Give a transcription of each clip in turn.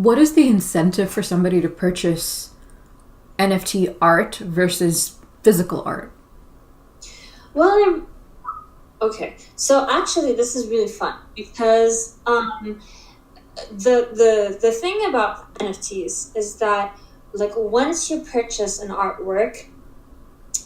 what is the incentive for somebody to purchase NFT art versus physical art? Well, okay. So actually, this is really fun because the thing about NFTs is that, like, once you purchase an artwork,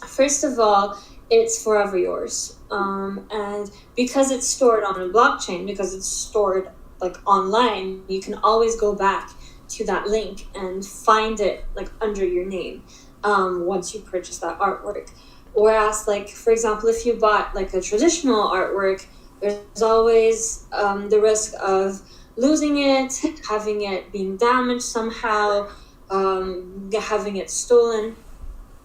first of all, it's forever yours. And because it's stored on a blockchain, because it's stored like online, you can always go back to that link and find it like under your name once you purchase that artwork. Whereas, like, for example, if you bought like a traditional artwork, there's always the risk of losing it, having it being damaged somehow, having it stolen.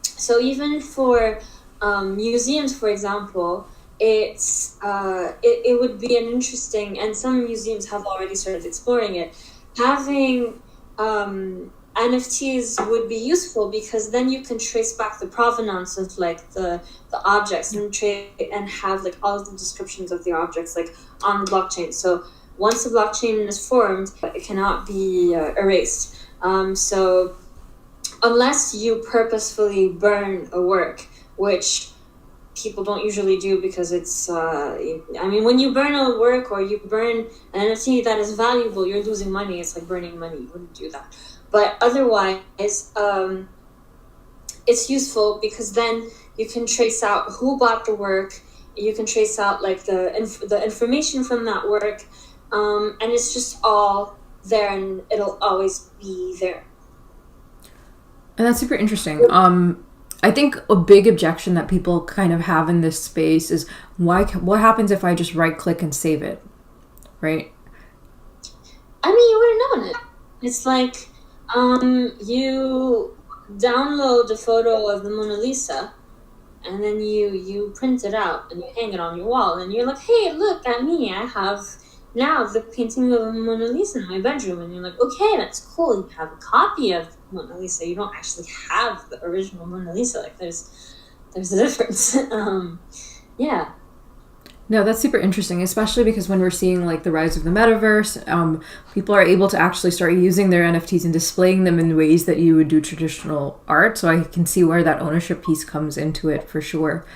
So even for museums, for example, it would be an interesting, and some museums have already started exploring it. Having NFTs would be useful because then you can trace back the provenance of like the objects and have like all of the descriptions of the objects like on the blockchain. So once the blockchain is formed, it cannot be erased. So unless you purposefully burn a work, which people don't usually do because it's, I mean, when you burn a work or you burn an NFT that is valuable, you're losing money. It's like burning money. You wouldn't do that. But otherwise, it's useful because then you can trace out who bought the work. You can trace out like the information from that work. And it's just all there and it'll always be there. And that's super interesting. I think a big objection that people kind of have in this space is what happens if I just right click and save it, right? I mean, you would have known it. It's like you download a photo of the Mona Lisa and then you print it out and you hang it on your wall and you're like, hey, look at me, I have now the painting of Mona Lisa in my bedroom. And you're like, okay, that's cool, you have a copy of Mona Lisa, you don't actually have the original Mona Lisa. Like there's a difference. Yeah. No, that's super interesting, especially because when we're seeing like the rise of the metaverse, people are able to actually start using their NFTs and displaying them in ways that you would do traditional art. So I can see where that ownership piece comes into it for sure.